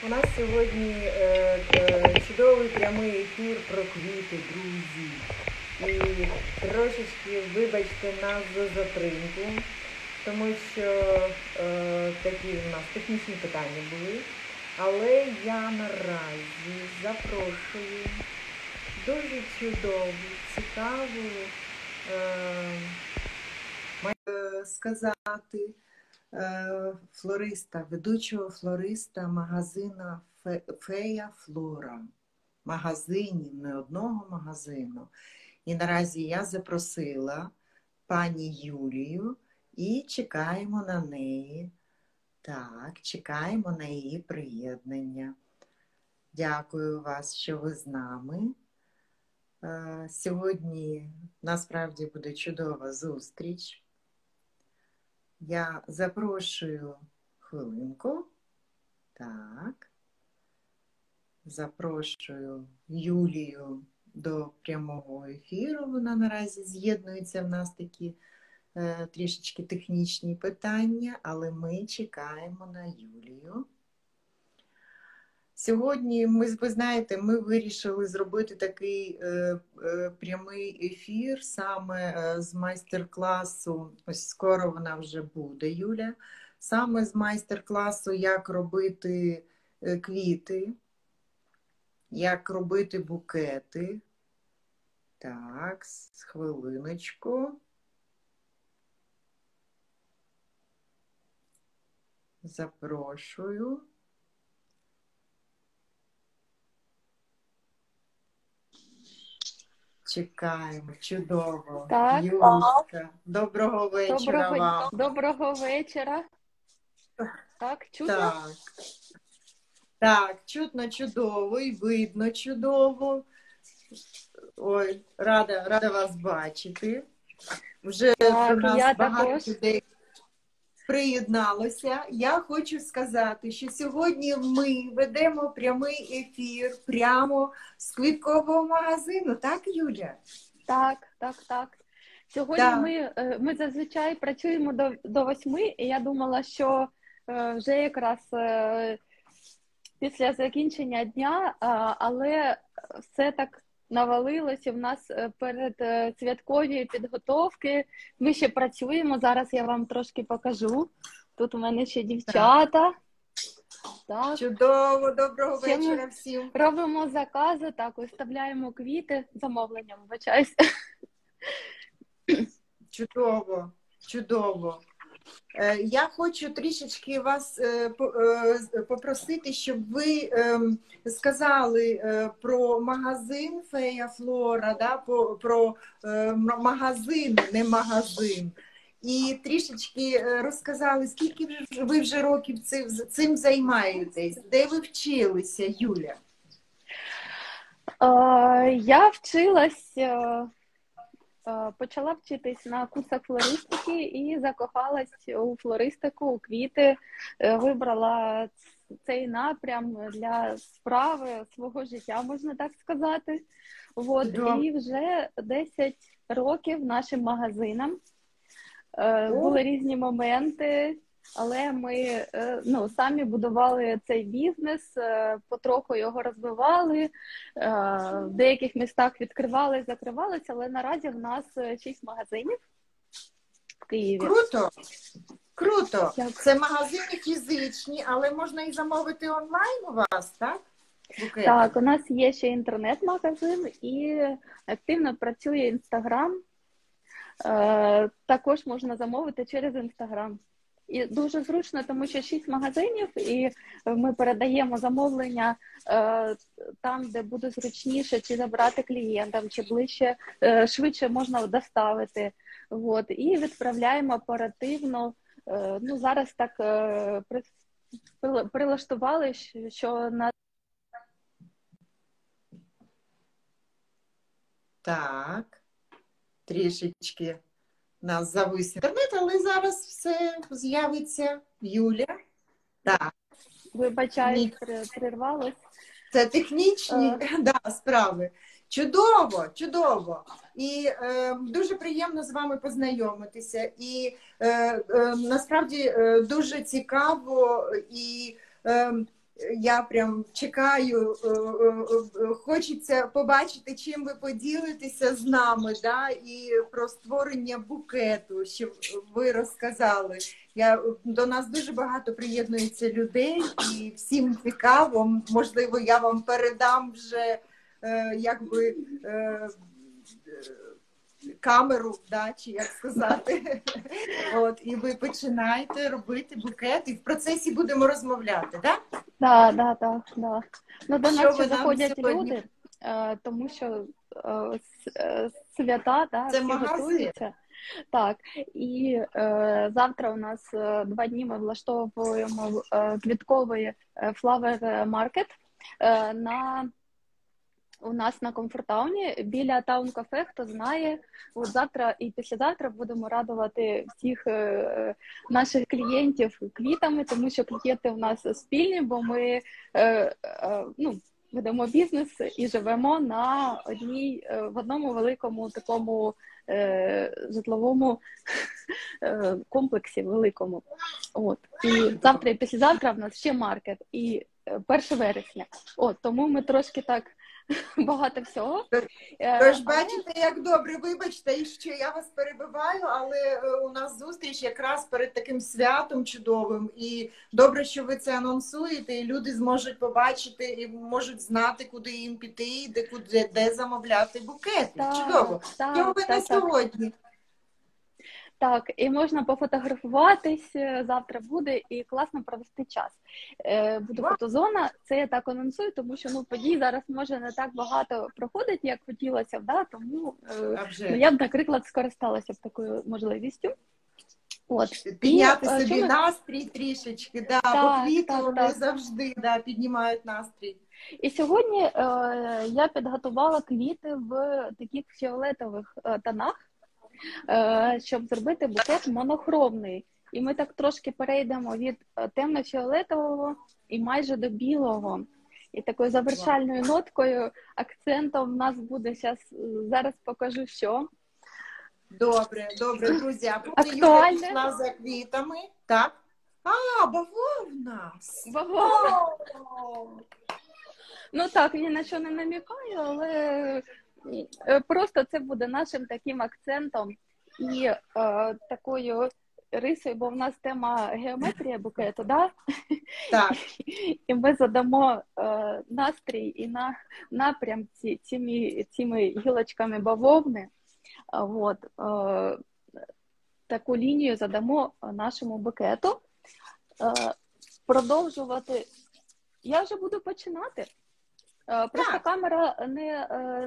У нас сьогодні чудовий прямий ефір про квіти, друзі. І трошечки, вибачте, нас за затримку, тому що такі у нас технічні питання були. Але я наразі запрошую дуже чудову, цікаву, сказати, флориста, ведучого флориста магазину Фея Флора. Магазинів, не одного магазину. І наразі я запросила пані Юлію і чекаємо на неї. Так, чекаємо на її приєднання. Дякую вас, що ви з нами. Сьогодні насправді буде чудова зустріч. Я запрошую хвилинку. Так. Запрошую Юлію до прямого ефіру. Вона наразі з'єднується. В нас такі трішечки технічні питання, але ми чекаємо на Юлію. Сьогодні, ви знаєте, ми вирішили зробити такий прямий ефір саме з майстер-класу, ось скоро вона вже буде, Юля, саме з майстер-класу, як робити квіти, як робити букети. Так, хвилиночку. Запрошую. Чекаємо. Чудово. Так. Юлічка, доброго вечора вам. Доброго вечора. Так, чутно? Так. Так, чутно чудово і видно чудово. Ой, рада вас бачити. Вже Так, до нас я багато також. людей приєдналося. Я хочу сказати, що сьогодні ми ведемо прямий ефір прямо з квіткового магазину. Так, Юля? Так. Сьогодні ми зазвичай працюємо до 8, і я думала, що вже якраз після закінчення дня, але все так навалилося в нас перед святкові підготовки. Ми ще працюємо, зараз я вам трошки покажу. Тут у мене ще дівчата. Так. Чудово, доброго Ще вечора всім. Робимо закази, так, виставляємо квіти, замовлення, вибачаюсь. Чудово, чудово. Я хочу трішечки вас попросити, щоб ви сказали про магазин Фея Флора, да? Про магазин, не магазин. І трішечки розказали, скільки ви вже років цим займаєтесь, де ви вчилися, Юля? Я почала вчитись на курсах флористики і закохалась у флористику, у квіти, вибрала цей напрям для справи свого життя, можна так сказати. І вже 10 років нашим магазинам. Були різні моменти, але ми самі будували цей бізнес, потроху його розвивали, в деяких містах відкривали, закривалися, але наразі в нас 6 магазинів в Києві. Круто! Це магазини фізичні, але можна і замовити онлайн у вас, так? Букети. Так, у нас є ще інтернет-магазин і активно працює Інстаграм. Також можна замовити через Інстаграм. І дуже зручно, тому що 6 магазинів, і ми передаємо замовлення там, де буде зручніше, чи забрати клієнтам, чи ближче, швидше можна доставити. І відправляємо оперативно. Зараз так прилаштували, що на... Так, трішечки нас завис інтернет, але зараз все з'явиться. Юля. Так. Вибачаю, прирвалось. Це технічні справи. Чудово. І дуже приємно з вами познайомитися. І насправді дуже цікаво і я прям чекаю, хочеться побачити, чим ви поділитеся з нами, да, і про створення букету, що ви розказали. До нас дуже багато приєднується людей, і всім цікаво. Можливо, я вам передам вже якби камеру, да, чи як сказати. От, і ви починаєте робити букет, і в процесі будемо розмовляти, так? Да. Ну, до Що нас ви ще нам заходять сьогодні? люди, тому що свята, да, Це всі магазин. готуються. Так, і завтра у нас 2 дні ми влаштовуємо квітковий flower market у нас на Комфортауні біля Таун Кафе. Хто знає, от завтра і післязавтра будемо радувати всіх наших клієнтів квітами, тому що клієнти у нас спільні, бо ми ведемо бізнес і живемо в одному великому такому житловому комплексі великому. От. І завтра і післязавтра в нас ще маркет, і 1 вересня. От, тому ми трошки так багато всього. Тож бачите, як добре, вибачте, що я вас перебиваю, але у нас зустріч якраз перед таким святом чудовим. І добре, що ви це анонсуєте, і люди зможуть побачити і можуть знати, куди їм піти, де замовляти букети. Чудово. Що ви на сьогодні? Так, і можна пофотографуватись, завтра буде, і класно провести час. Буде фотозона, це я так анонсую, тому що подій зараз може не так багато проходить, як хотілося б, да? Тому я б, наприклад, скористалася б такою можливістю. От. Підняти собі настрій трішечки, да, бо квіти вони завжди піднімають настрій. І сьогодні я підготувала квіти в таких фіолетових тонах, щоб зробити букет монохромний. І ми так трошки перейдемо від темно-фіолетового і майже до білого. І такою завершальною ноткою, акцентом в нас буде, зараз покажу, що. Добре, друзі. А поки Юля пішла за квітами, так? Бавовна! Бавовна! Ну так, ні на що не намікаю, але просто це буде нашим таким акцентом і такою рисою, бо в нас тема геометрія букету, да? Так. І ми задамо настрій і напрям цими гілочками бавовни. От, таку лінію задамо нашому букету. Продовжувати. Я вже буду починати. Просто камера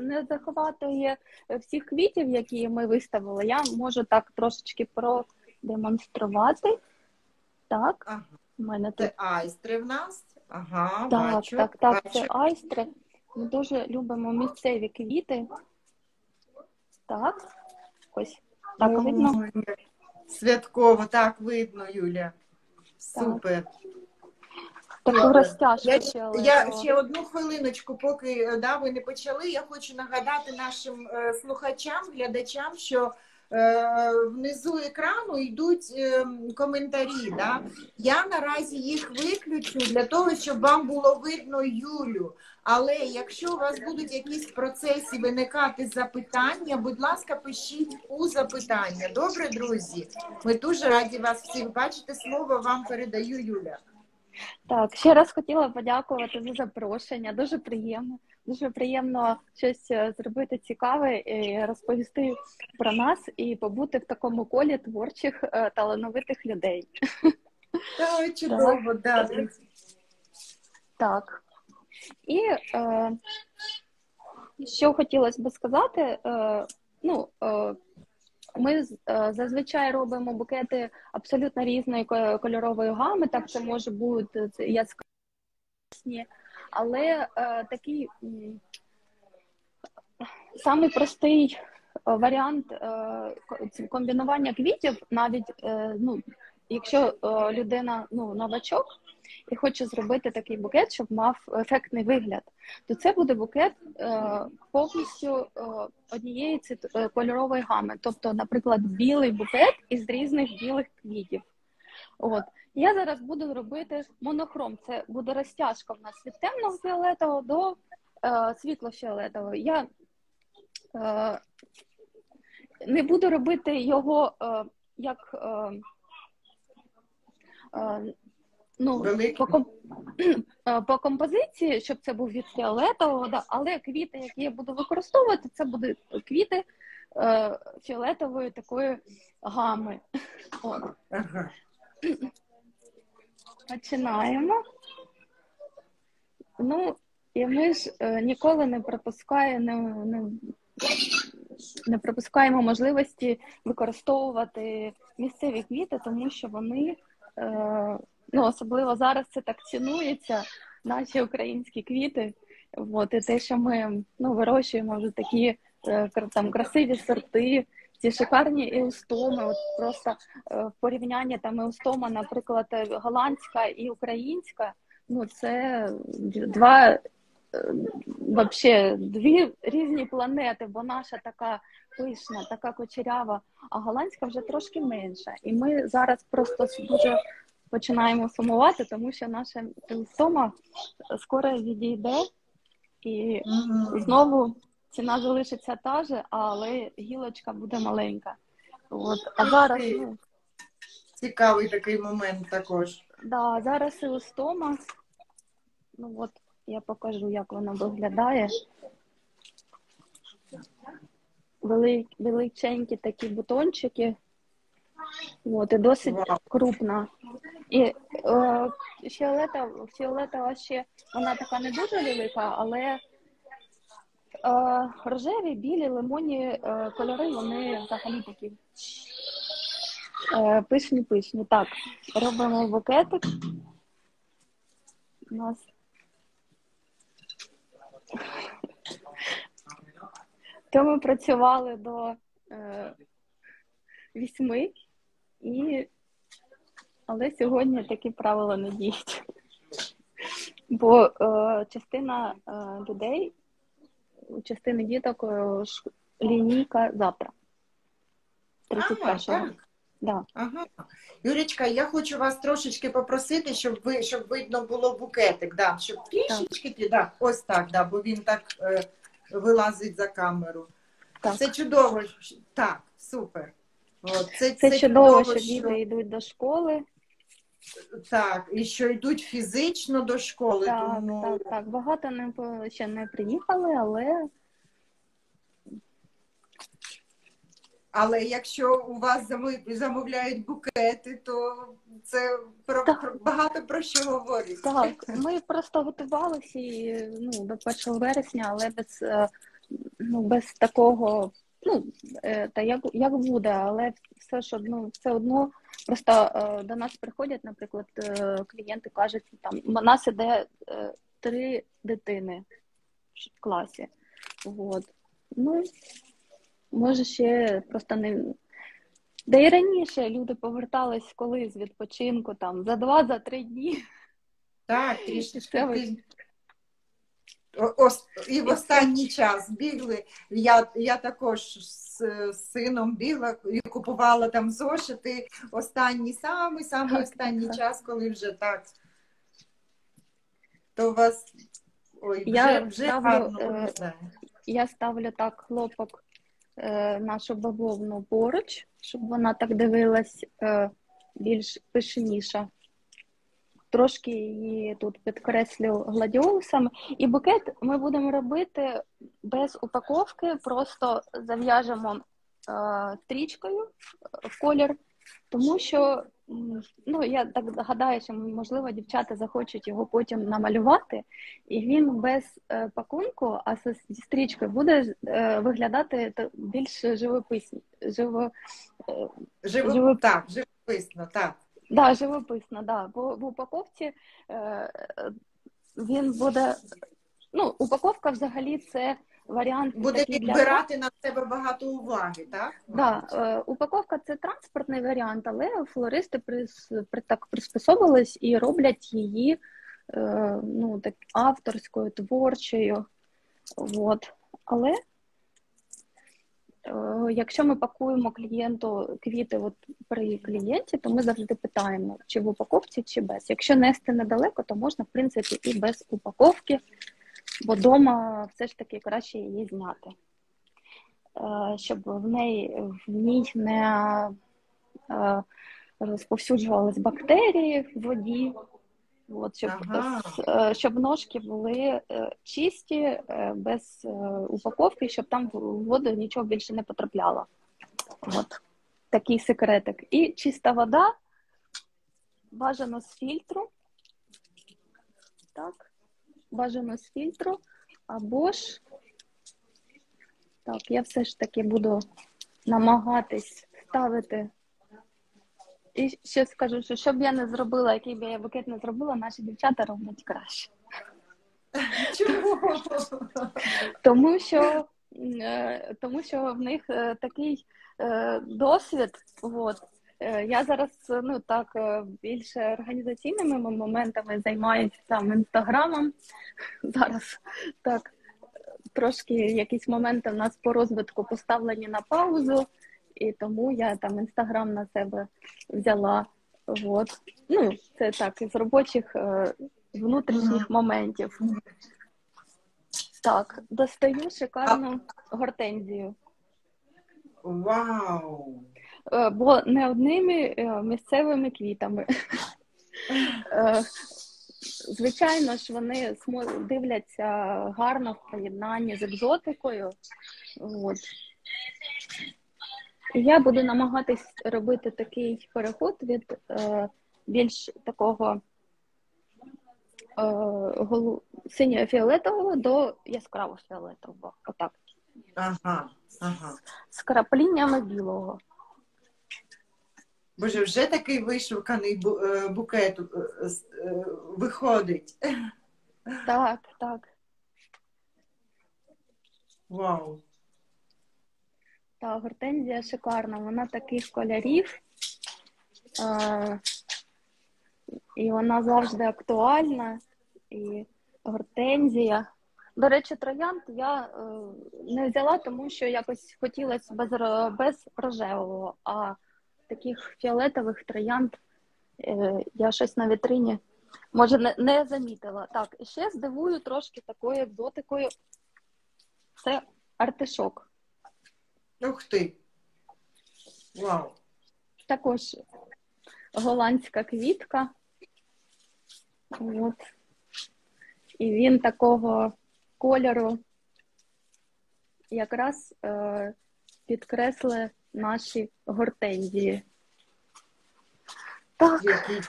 не захватує всіх квітів, які ми виставили. Я можу так трошечки продемонструвати. Так, у мене тут. Це айстри в нас. Ага, так, бачу. Так, бачу. Це айстри. Ми дуже любимо місцеві квіти. Так, ось. Так видно? Святково, так видно, Юля. Супер. Таку розтяжку. Я ще одну хвилиночку, поки ви не почали, я хочу нагадати нашим слухачам, глядачам, що внизу екрану йдуть коментарі. Да? Я наразі їх виключу для того, щоб вам було видно Юлю. Але якщо у вас будуть якісь в процесі виникати запитання, будь ласка, пишіть у запитання. Добре, друзі? Ми дуже раді вас всіх бачити. Слово вам передаю, Юля. Так, ще раз хотіла подякувати за запрошення. Дуже приємно щось зробити цікаве, і розповісти про нас і побути в такому колі творчих, талановитих людей. Так, чудово, да. Так. І що хотілося би сказати, ми зазвичай робимо букети абсолютно різної кольорової гами, так це може бути яскраві, але такий самий простий варіант комбінування квітів, навіть якщо людина новачок і хоче зробити такий букет, щоб мав ефектний вигляд, то це буде букет повністю однієї кольорової гами. Тобто, наприклад, білий букет із різних білих квітів. От. Я зараз буду робити монохром. Це буде розтяжка в нас від темного фіолетового до світло-фіолетового. Я не буду робити його як ну, по композиції, щоб це був від фіолетового, да, але квіти, які я буду використовувати, це будуть квіти фіолетової такої гами. От. Ага. Починаємо. Ну, і ми ж ніколи не пропускаємо можливості використовувати місцеві квіти, тому що вони, ну, особливо зараз це так цінується, наші українські квіти. От, і те, що ми вирощуємо вже такі там красиві сорти, ці шикарні еустоми, от просто в порівнянні там еустома, наприклад, голландська і українська, ну це дві різні планети, бо наша така пишна, така кучерява, а голландська вже трошки менша. І ми зараз просто дуже починаємо сумувати, тому що наша еустома скоро відійде, і знову ціна залишиться та же, але гілочка буде маленька. От. А зараз, цікавий такий момент також. Да, зараз еустома. Ну от, я покажу, як вона виглядає. Величенькі такі бутончики. От, і досить крупна. І фіолетова ще, вона така не дуже велика, але рожеві, білі, лимонні кольори, вони взагалі такі пишні. Так, робимо букетик. У нас то ми працювали до 8, але сьогодні такі правила не діють. Бо частина людей, у частини діток лінійка завтра. 31-го. Да. Ага. Юрічка, я хочу вас трошечки попросити, щоб видно було букетик, да, щоб трішечки, да, ось так, да, бо він так вилазить за камеру. Так. Це чудово. Так, супер. От, це чудово, що діти йдуть до школи. Так, і що йдуть фізично до школи. Так, тому... так. Багато ще не приїхали, але... Але якщо у вас замовляють букети, то це багато про що говорить. Так, ми просто готувалися до 1 вересня, але без такого, та як буде, але все одно просто до нас приходять, наприклад, клієнти кажуть, там, у нас іде 3 дитини в класі. От. Може ще просто не... Да і раніше люди повертались коли з відпочинку, там, за 2-3 дні. Так, трішки. І в останній час бігли. Я також з сином бігла і купувала там зошити. Самий останній час, коли вже так. То у вас вже гарно виглядає. Я ставлю так хлопок нашу бавовну поруч, щоб вона так дивилась більш пишніша. Трошки її тут підкреслю гладіолусами. І букет ми будемо робити без упаковки, просто зав'яжемо стрічкою в колір, тому що, я так гадаю, що, можливо, дівчата захочуть його потім намалювати, і він без пакунку, а зі стрічкою буде виглядати більш живописно. Живописно, так. Да, живописно, да. Бо в упаковці він буде... упаковка взагалі це варіант... Буде відбирати на себе багато уваги, так? Да, упаковка це транспортний варіант, але флористи так приспособились і роблять її так авторською, творчою. Вот. Але Якщо ми пакуємо клієнту квіти от при клієнті, то ми завжди питаємо, чи в упаковці, чи без. Якщо нести недалеко, то можна, в принципі, і без упаковки, бо вдома все ж таки краще її зняти, щоб в ній не розповсюджувались бактерії в воді, от, щоб ножки були чисті, без упаковки, щоб там в воду нічого більше не потрапляло. От такий секретик. І чиста вода, бажано з фільтру. Так, бажано з фільтру, або ж, так, я все ж таки буду намагатись ставити. І ще скажу, що щоб я не зробила, який би я букет не зробила, наші дівчата роблять краще. Чому? Тому що в них такий досвід. От. Я зараз більше організаційними моментами займаюся там інстаграмом. Зараз так трошки якісь моменти в нас по розвитку поставлені на паузу, і тому я там інстаграм на себе взяла. От. Ну, це так, із робочих внутрішніх моментів. Так, достаю шикарну гортензію. Вау! Бо не одними місцевими квітами. Звичайно ж, вони дивляться гарно в поєднанні з екзотикою. От. І я буду намагатись робити такий переход від більш такого синьо-фіолетового до яскраво-фіолетового. Отак. Ага. З крапліннями білого. Боже, вже такий вишуканий букет виходить. Так. Вау. Та гортензія шикарна, вона таких кольорів, і вона завжди актуальна, і гортензія. До речі, троянд я не взяла, тому що якось хотілося без рожевого, а таких фіолетових троянд я щось на вітрині, може, не замітила. Так, і ще здивую трошки такою екзотикою. Це артишок. Ух ти! Вау! Також голландська квітка. От. І він такого кольору якраз підкреслює наші гортензії. Так. Який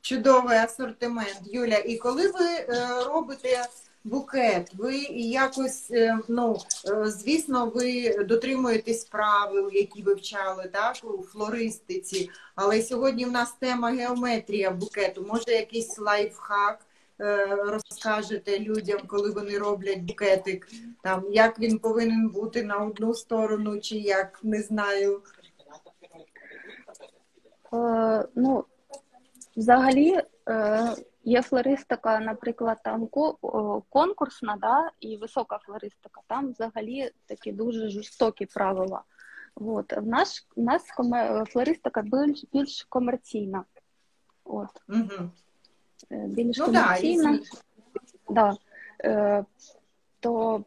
чудовий асортимент. Юля, і коли ви робите букет, ви якось, звісно, ви дотримуєтесь правил, які ви вчали, так, у флористиці, але сьогодні в нас тема геометрія букету. Може, якийсь лайфхак розкажете людям, коли вони роблять букетик, там, як він повинен бути на одну сторону, чи як, не знаю. Взагалі, є флористика, наприклад, там конкурсна, да, і висока флористика, там взагалі такі дуже жорстокі правила. От. В нас флористика більш комерційна. От. Угу. Більш комерційна. Да. То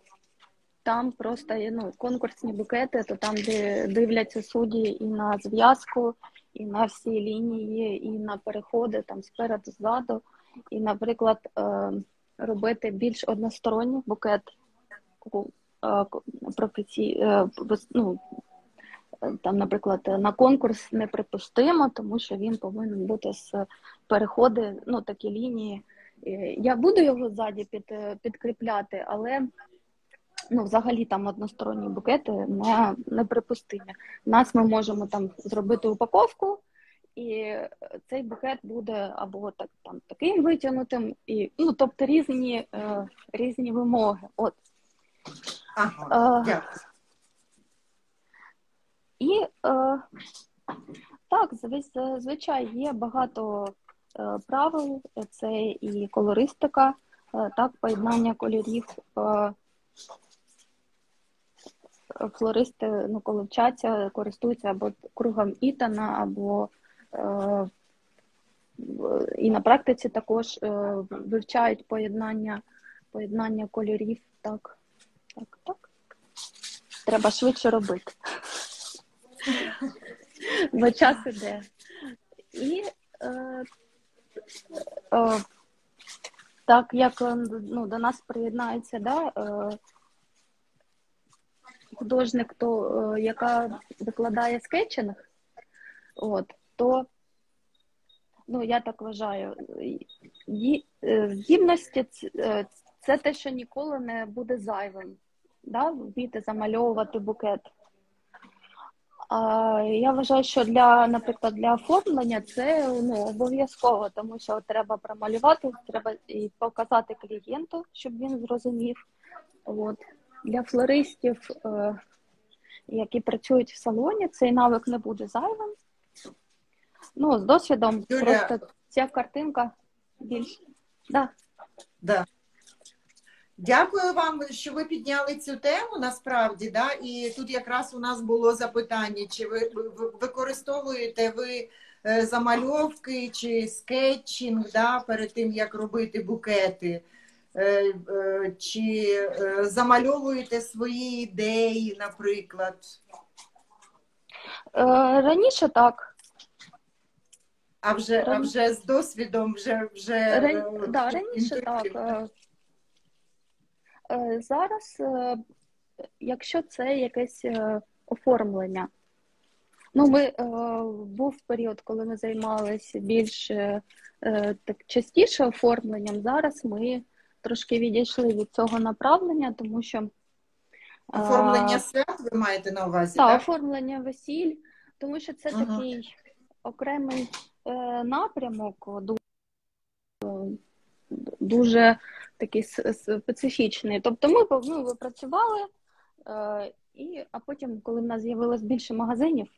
там просто конкурсні букети, то там, де дивляться судді і на зв'язку, і на всі лінії, і на переходи там спереду, ззаду. І, наприклад, робити більш односторонній букет там, наприклад, на конкурс неприпустимо, тому що він повинен бути з переходи, такі лінії. Я буду його ззаді підкріпляти, але взагалі там односторонні букети неприпустимі. У нас ми можемо там зробити упаковку, і цей букет буде або таким витягнутим, тобто різні вимоги. От. Ага, дякую. І так, звичайно, є багато правил, це і колористика, так, поєднання кольорів. флористи, ну, коли вчаться, користуються або кругом Ітана, або і на практиці також вивчають поєднання кольорів. Так. Треба швидше робити. Бо час іде. І так як ну, до нас приєднається художник, яка викладає скетчинг, то ну, я так вважаю, здібності це те, що ніколи не буде зайвим, вміти замальовувати букет. Я вважаю, що наприклад, для оформлення це обов'язково, тому що треба промалювати, треба і показати клієнту, щоб він зрозумів. Для флористів, які працюють в салоні, цей навик не буде зайвим. Ну, з досвідом Юля, просто ця картинка більш... Да. Дякую вам, що ви підняли цю тему, насправді, і тут якраз у нас було запитання, чи ви використовуєте ви замальовки чи скетчинг, перед тим, як робити букети, чи замальовуєте свої ідеї, наприклад? Раніше так. А вже з досвідом раніше так. Зараз, якщо це якесь оформлення, був період, коли ми займалися більш частіше оформленням. Зараз ми трошки відійшли від цього направлення, тому що оформлення свят ви маєте на увазі? Так, оформлення весіль, тому що це такий окремий напрямок, дуже такий специфічний. Тобто ми випрацювали, а потім, коли в нас з'явилось більше магазинів,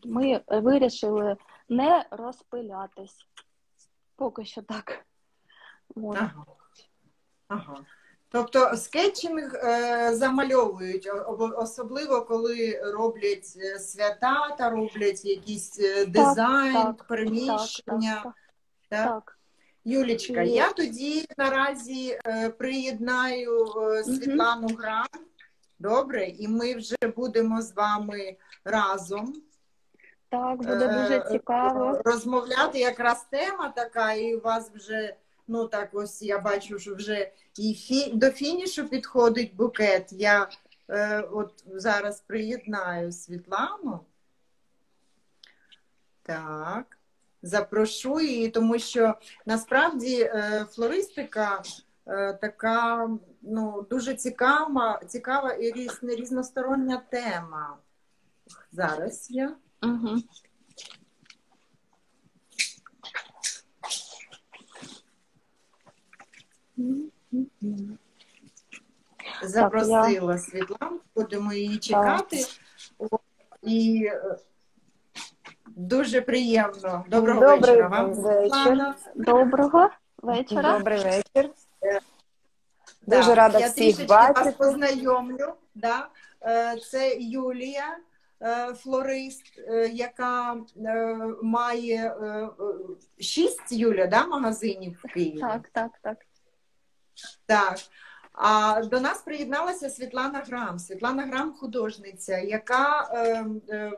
ми вирішили не розпилятись. Поки що так. Ага. Тобто скетчинг замальовують, особливо коли роблять свята та роблять якийсь дизайн, приміщення. Так. Юлічка, я тоді наразі приєднаю Світлану Грам. Добре? І ми вже будемо з вами разом. Так, буде дуже цікаво. Розмовляти, якраз тема така, і у вас вже, ось я бачу, що вже і до фінішу підходить букет. Я зараз приєднаю Світлану. Так. Запрошу її, тому що насправді флористика така дуже цікава і різностороння тема. Зараз я. Запросила Світлану, будемо її чекати. І дуже приємно. Доброго вечора вам, Світлана. Доброго вечора. Добрий вечір. Дуже рада всіх бачити. Я трішечки вас познайомлю. Це Юлія, флорист, яка має 6, магазинів в Києві. Так. А до нас приєдналася Світлана Грам. Світлана Грам – художниця, яка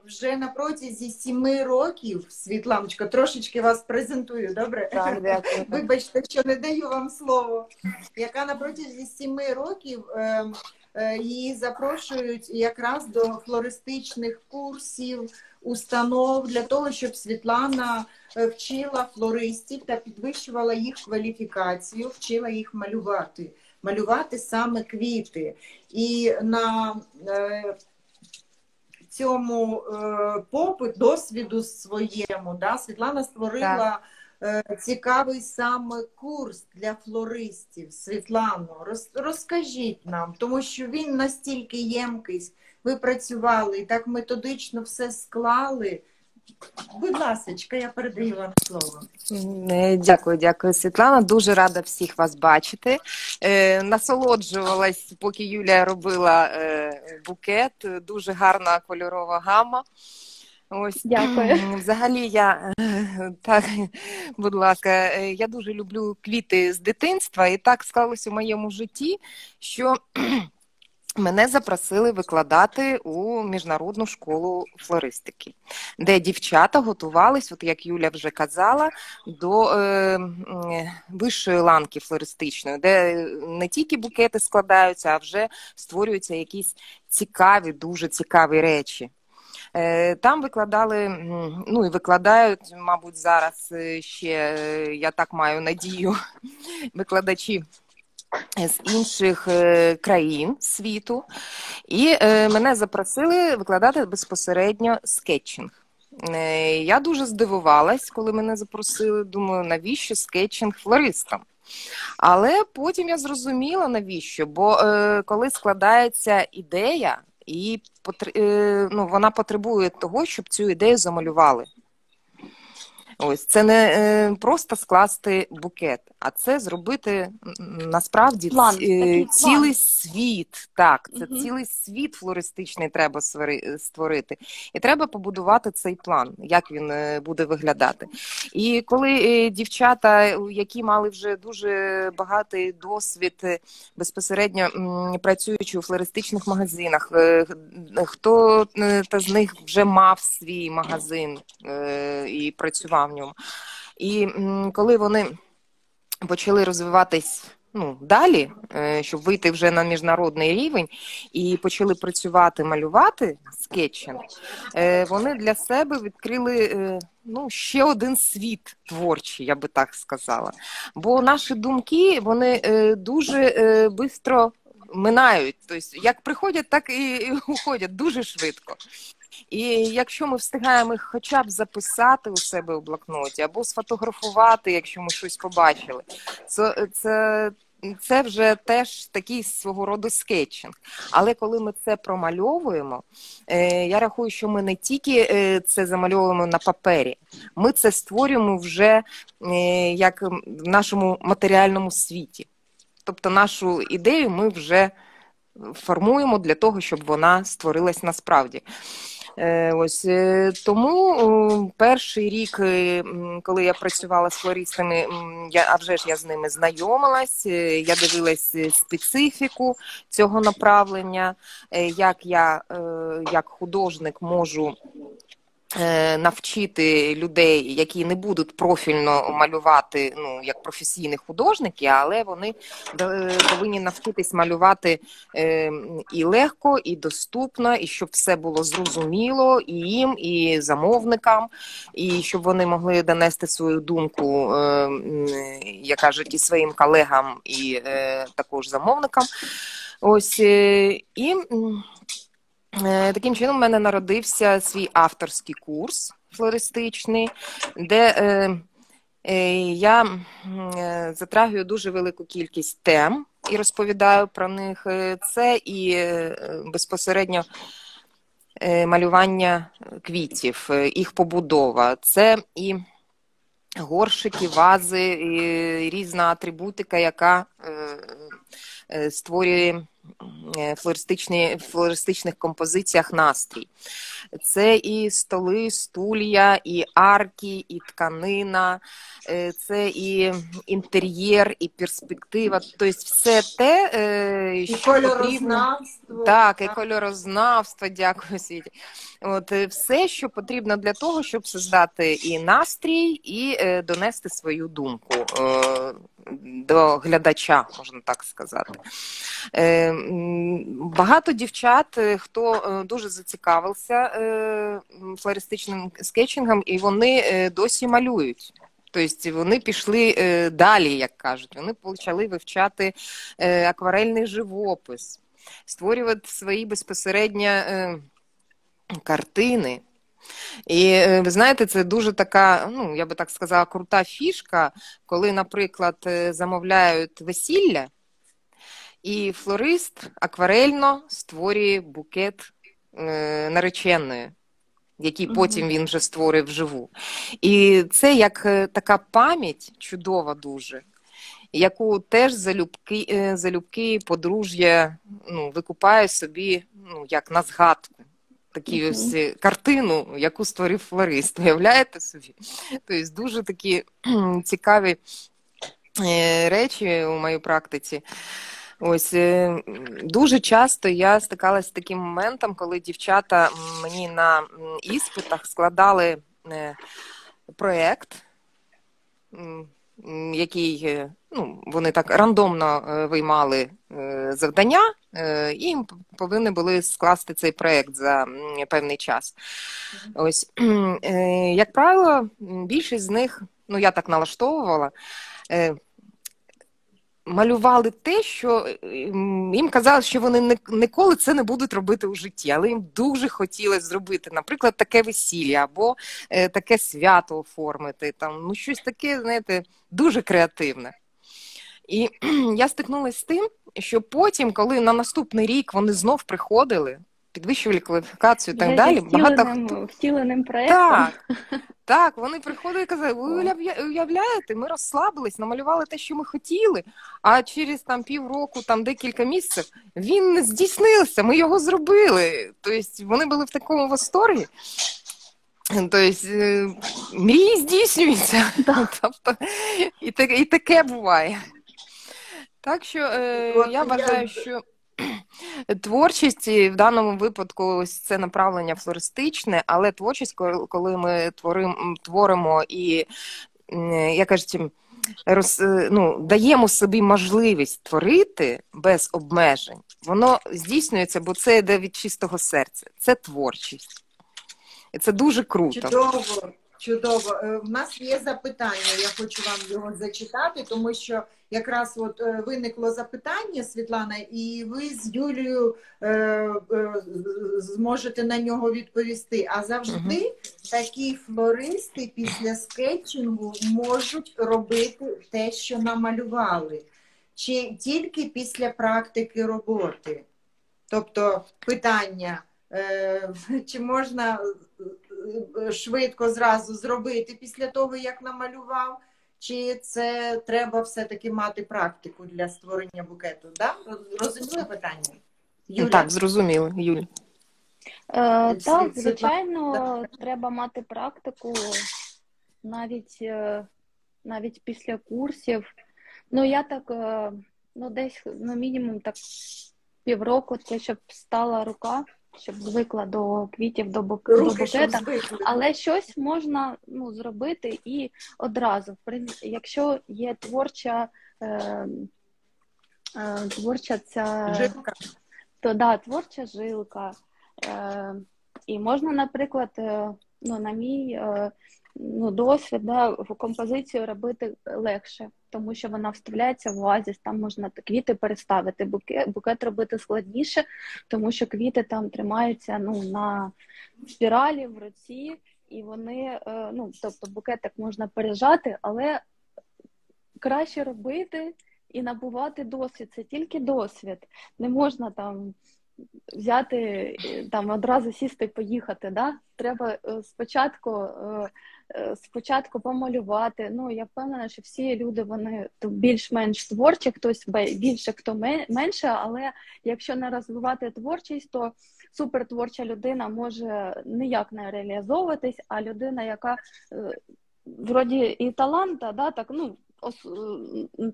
вже на протязі 7 років, Світланочка, трошечки вас презентую, добре? Так, дякую. Вибачте, що не даю вам слово. Яка на протязі 7 років її запрошують якраз до флористичних курсів, установ, для того, щоб Світлана вчила флористів та підвищувала їх кваліфікацію, вчила їх малювати саме квіти. І на цьому досвіду своєму, Світлана створила цікавий саме курс для флористів. Світлано, розкажіть нам, тому що він настільки ємкий, ви працювали і так методично все склали. Будь ласочка, я передаю вам слово. Дякую, Світлана. Дуже рада всіх вас бачити. Насолоджувалась, поки Юлія робила букет. Дуже гарна кольорова гама. Ось. Дякую. Взагалі так, будь ласка, я дуже люблю квіти з дитинства, і так склалось у моєму житті, що мене запросили викладати у міжнародну школу флористики, де дівчата готувались, от як Юля вже казала, до вищої ланки флористичної, де не тільки букети складаються, а вже створюються якісь цікаві, дуже цікаві речі. Там викладали, ну і викладають, мабуть, зараз ще, я так маю надію, викладачі з інших країн світу. І мене запросили викладати безпосередньо скетчинг. Я дуже здивувалась, коли мене запросили, думаю, навіщо скетчинг флористам? Але потім я зрозуміла, навіщо, бо коли складається ідея, і вона потребує того, щоб цю ідею замалювали. Ось, це не просто скласти букет, а це зробити насправді цілий світ. Так, це цілий світ флористичний треба створити. І треба побудувати цей план, як він буде виглядати. І коли дівчата, які мали вже дуже багатий досвід, безпосередньо працюючи у флористичних магазинах, хто з них вже мав свій магазин і працював в ньому. І коли вони почали розвиватись далі, щоб вийти вже на міжнародний рівень, і почали працювати, малювати скетчем, вони для себе відкрили ще один світ творчий, я би так сказала. Бо наші думки, вони дуже швидко минають. Тобто, як приходять, так і уходять дуже швидко. І якщо ми встигаємо їх хоча б записати у себе у блокноті, або сфотографувати, якщо ми щось побачили, це вже теж такий свого роду скетчинг. Але коли ми це промальовуємо, я рахую, що ми не тільки це замальовуємо на папері, ми це створюємо вже як в нашому матеріальному світі. Тобто нашу ідею ми вже формуємо для того, щоб вона створилась насправді. Ось тому перший рік, коли я працювала з флористами, а вже ж я з ними знайомилась, я дивилась специфіку цього направлення, як я, як художник, можу навчити людей, які не будуть профільно малювати, як професійні художники, але вони повинні навчитись малювати і легко, і доступно, і щоб все було зрозуміло і їм, і замовникам, і щоб вони могли донести свою думку, як кажуть, і своїм колегам, і також замовникам. Ось, і таким чином в мене народився свій авторський курс флористичний, де я затрагую дуже велику кількість тем і розповідаю про них. Це і безпосередньо малювання квітів, їх побудова, це і горшики, вази, і різна атрибутика, яка створює флористичних композиціях настрій. Це і столи, стулья, і арки, і тканина, це і інтер'єр, і перспектива. Тобто все те, що потрібно. Так, і кольорознавство, дякую, Світі. От, все, що потрібно для того, щоб создати і настрій, і донести свою думку до глядача, можна так сказати. Багато дівчат, хто дуже зацікавився флористичним скетчингом, і вони досі малюють. Тобто вони пішли далі, як кажуть. Вони почали вивчати акварельний живопис, створювати свої безпосередньо картини. І ви знаєте, це дуже така, я би так сказала, крута фішка, коли, наприклад, замовляють весілля, і флорист акварельно створює букет нареченої. який потім він вже створив вживу. І це як така пам'ять чудова дуже, яку теж залюбки подружжя викупає собі як на згадку. Такі ось картину, яку створив флорист. Уявляєте собі? Тобто дуже такі цікаві речі у моїй практиці. Ось дуже часто я стикалася з таким моментом, коли дівчата мені на іспитах складали проєкт, який вони так рандомно виймали завдання, і їм повинні були скласти цей проєкт за певний час. Ось, як правило, більшість з них, я так налаштовувала, малювали те, що їм казали, що вони ніколи це не будуть робити у житті, але їм дуже хотілося зробити, наприклад, таке весілля або таке свято оформити, щось таке, знаєте, дуже креативне. І я стикнулася з тим, що потім, коли на наступний рік вони знов приходили, підвищували кваліфікацію і так далі, втіленим проєктом. Так, вони приходили і казали, ви уявляєте, ми розслабились, намалювали те, що ми хотіли, а через півроку, декілька місяців, він не здійснився, ми його зробили. Тобто вони були в такому восторгі. Тобто мрії здійснюються. Тобто, і таке буває. Так що я вважаю, що творчість в даному випадку ось це направлення флористичне, але творчість, коли ми творимо і, як кажуть, даємо собі можливість творити без обмежень, воно здійснюється, бо це йде від чистого серця. Це творчість. І це дуже круто. Чудово. У нас є запитання, я хочу вам його зачитати, тому що якраз виникло запитання, Світлана, і ви з Юлією зможете на нього відповісти. А завжди такі флористи після скетчингу можуть робити те, що намалювали? Чи тільки після практики роботи? Тобто питання, чи можна швидко зразу зробити після того, як намалював, чи це треба все-таки мати практику для створення букету? Да? Розуміли питання? Юля? Так, зрозуміло, Юль. Так, звичайно, треба мати практику навіть після курсів. Я так, десь, мінімум так півроку, це щоб стала рука, щоб звикла до квітів, до букета, але щось можна зробити і одразу. Якщо є творча ця жилка, то творча жилка. І можна, наприклад, на мій досвід, в композицію робити легше, тому що вона вставляється в оазіс, там можна квіти переставити, букет робити складніше, тому що квіти там тримаються на спіралі в руці, і вони, тобто букетик можна пережати, але краще робити і набувати досвід, це тільки досвід, не можна взяти, одразу сісти і поїхати, да? Треба спочатку помалювати. Я впевнена, що всі люди, вони більш-менш творчі, хтось більше, хто менше, але якщо не розвивати творчість, то супертворча людина може ніяк не реалізовуватись, а людина, яка вроді і таланта, да,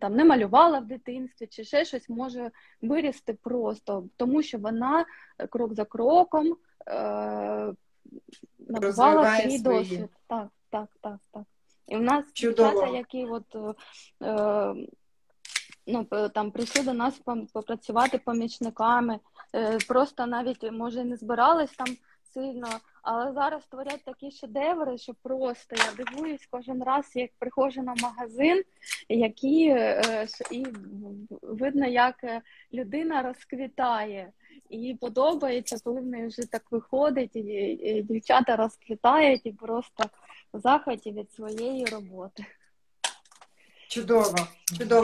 не малювала в дитинстві чи ще щось, може вирісти просто, тому що вона крок за кроком набувала свій досвід. Так. І в нас дівчата, які прийшли до нас попрацювати помічниками, просто навіть, може, не збирались там сильно, але зараз творять такі шедеври, що просто я дивуюсь кожен раз, як приходжу на магазин, і видно, як людина розквітає. І їй подобається, коли в неї вже так виходить, і дівчата розквітають і просто в захваті від своєї роботи. Чудово.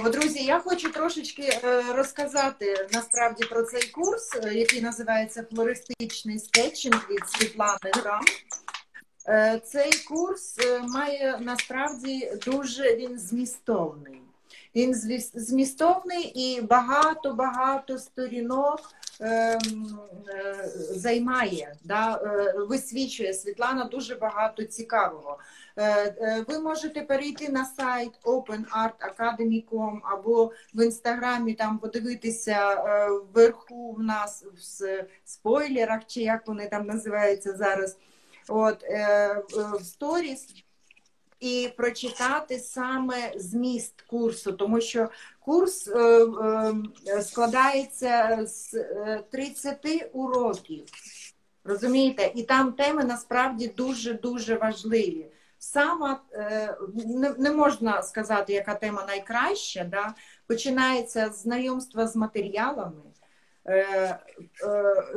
Друзі, я хочу трошечки розказати насправді про цей курс, який називається «Флористичний скетчинг» від Світлани Грам. Цей курс має насправді дуже він змістовний. Він змістовний і багато сторінок займає, да? Висвічує Світлана дуже багато цікавого. Ви можете перейти на сайт openartacademy.com або в інстаграмі там подивитися вверху в нас в спойлерах, чи як вони там називаються зараз, от, в сторіс, і прочитати саме зміст курсу, тому що курс складається з 30 уроків, розумієте? І там теми насправді дуже важливі. Саме не можна сказати, яка тема найкраща, да? Починається з знайомства з матеріалами,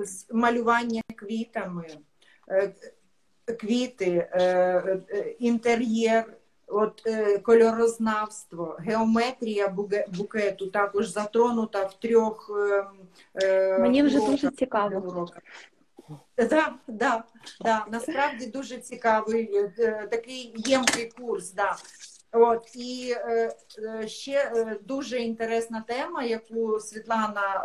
з малювання квітами, квіти, інтер'єр, от, кольорознавство, геометрія букету також затронута в 3 Мені вже дуже цікаво. Да, насправді дуже цікавий, такий ємкий курс. Да. От, і ще дуже інтересна тема, яку Світлана,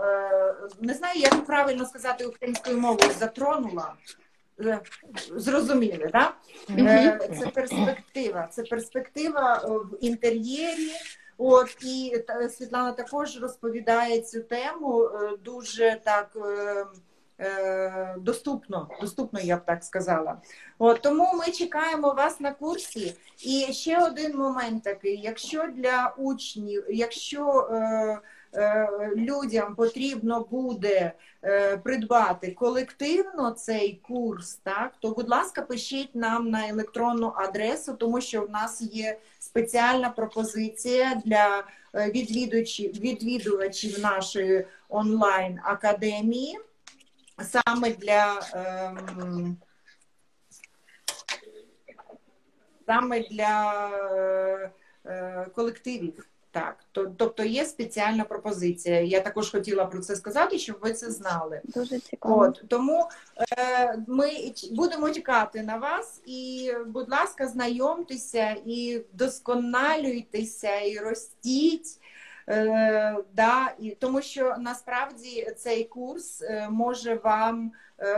не знаю, як правильно сказати українською мовою, затронула. Зрозуміли, так? Да? Це перспектива в інтер'єрі. От, і Світлана також розповідає цю тему дуже так доступно, я б так сказала. От, тому ми чекаємо вас на курсі. І ще один момент такий, якщо для учнів, якщо людям потрібно буде придбати колективно цей курс, так, то, будь ласка, пишіть нам на електронну адресу, тому що в нас є спеціальна пропозиція для відвідувачів нашої онлайн-академії, саме для колективів. Так, тобто є спеціальна пропозиція. Я також хотіла про це сказати, щоб ви це знали. Дуже цікаво. От, тому ми будемо чекати на вас і, будь ласка, знайомтеся і вдосконалюйтеся, і ростіть. Да, і, тому що насправді цей курс може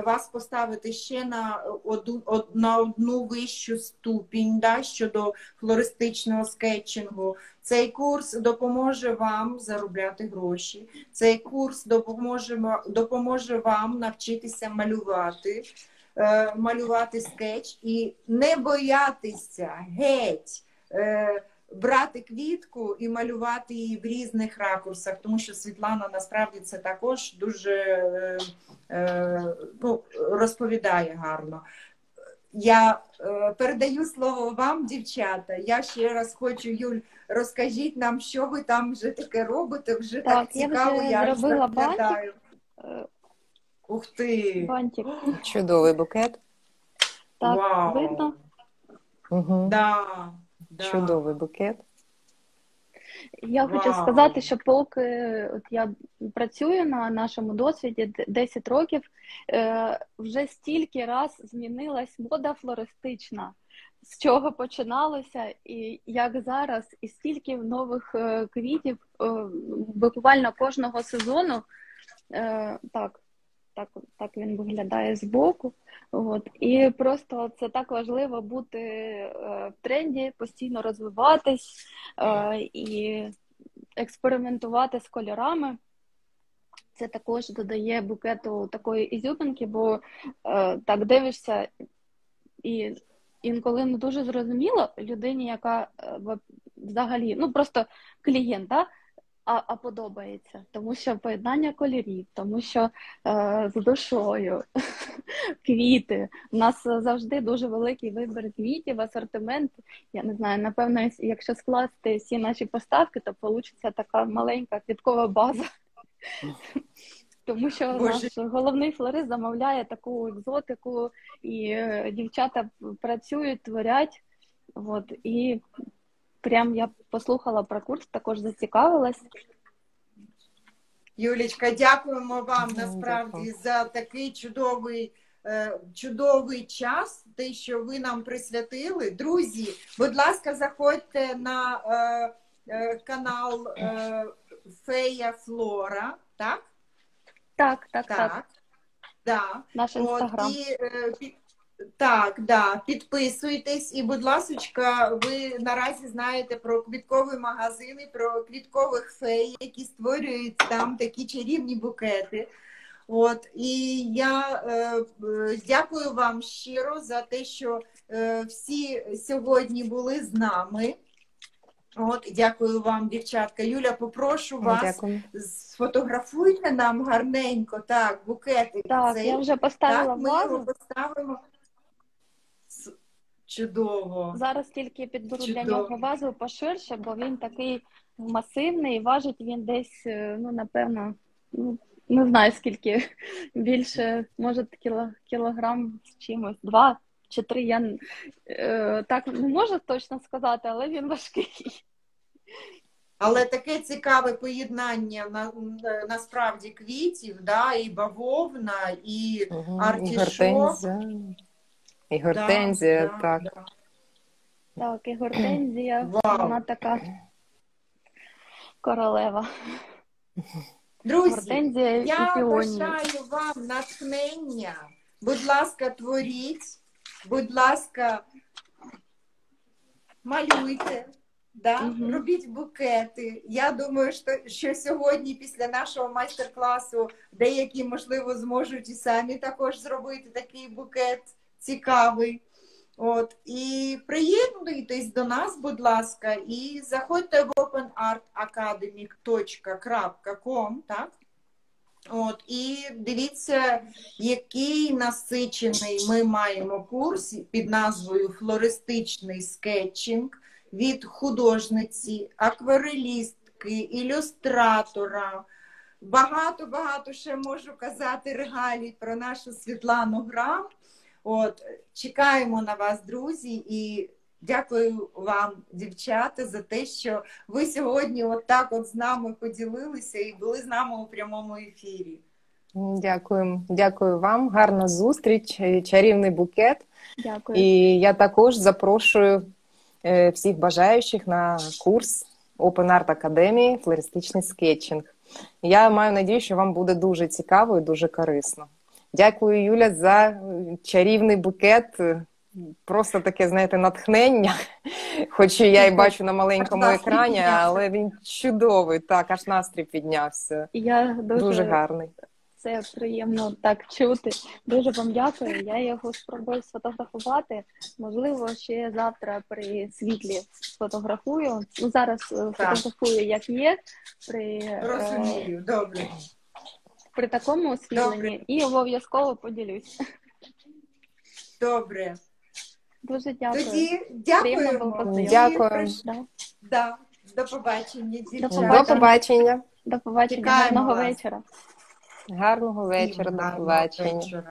вас поставити ще на одну вищу ступінь, да, щодо флористичного скетчингу. Цей курс допоможе вам заробляти гроші. Цей курс допоможе вам навчитися малювати скетч і не боятися геть брати квітку і малювати її в різних ракурсах, тому що Світлана насправді це також дуже розповідає гарно. Я передаю слово вам, дівчата. Я ще раз хочу, Юль, розкажіть нам, що ви там вже таке робите, вже так цікаво, я зробила бантик. Ух ти! Бантик. Чудовий букет. Так, вау. Видно? Угу. Да. Чудовий букет. Я хочу сказати, що поки я працюю на нашому досвіді 10 років, вже стільки раз змінилась мода флористична, з чого починалося і як зараз, і стільки нових квітів буквально кожного сезону. Так він виглядає збоку. От. І просто це так важливо бути в тренді, постійно розвиватись і експериментувати з кольорами. Це також додає букету такої ізюминки, бо так дивишся і інколи не дуже зрозуміло людині, яка взагалі, просто клієнт, а подобається, тому що поєднання кольорів, тому що з душою, квіти. У нас завжди дуже великий вибір квітів, асортимент. Я не знаю, напевно, якщо скласти всі наші поставки, то вийде така маленька квіткова база. Тому що наш головний флорист замовляє таку екзотику, і дівчата працюють, творять. От, і прям я послухала про курс, також зацікавилась. Юлічка, дякуємо вам насправді за такий чудовий чудовий час, те, що ви нам присвятили. Друзі, будь ласка, заходьте на канал Фея Флора, так? Так. Да. Наш інстаграм. Підписуйтесь і, будь ласочка, ви наразі знаєте про квіткові магазини, про квіткових фей, які створюють там такі чарівні букети. І я дякую вам щиро за те, що всі сьогодні були з нами. Дякую вам, дівчатка. Юля, попрошу вас, Дякую. сфотографуйте нам гарненько, так, букетик. Так, цей. я вже поставила Так, ми вазу. його поставимо. Чудово. Зараз тільки підберу для Чудово. нього вазу поширше, бо він такий масивний, важить він десь, напевно, не знаю скільки, більше, може кілограм з чимось, 2 чи 3, я так не можу точно сказати, але він важкий. Але таке цікаве поєднання насправді квітів, да, і бавовна, і артішок. І гортензія, так. Так, і гортензія, Вау. вона така королева. Друзі, Гортензія і я піонії. бажаю вам натхнення. Будь ласка, творіть. Будь ласка, малюйте. Да? Робіть букети. Я думаю, що сьогодні після нашого майстер-класу деякі, можливо, зможуть і самі також зробити такий букет цікавий. І приєднуйтесь до нас, будь ласка, і заходьте в openartacademy.com, так? І дивіться, який насичений ми маємо курс під назвою «Флористичний скетчинг» від художниці, акварелістки, ілюстратора. Багато ще можу казати регалій про нашу Світлану Грам. Чекаємо на вас, друзі, і дякую вам, дівчата, за те, що ви сьогодні так з нами поділилися і були з нами у прямому ефірі. Дякую вам, гарна зустріч, чарівний букет. Дякую. І я також запрошую всіх бажаючих на курс Open Art Academy «Флористичний скетчинг». Я маю надію, що вам буде дуже цікаво і дуже корисно. Дякую, Юля, за чарівний букет. Просто таке, знаєте, натхнення. Хоч я і бачу на маленькому екрані, але він чудовий. Так, аж настрій піднявся. Я дуже гарний. Це приємно так чути. Дуже вам дякую. Я його спробую сфотографувати. Можливо, ще завтра при світлі сфотографую. Зараз фотографую, як є. Розумію, добре. При такому освітленні і обов'язково поділюсь. Добре. Дуже дякую. Тоді дякуємо. Дякую. Да. До побачення, дівчата. До побачення. До побачення. Чекаємо Гарного вас. вечора. Гарного вечора. До побачення.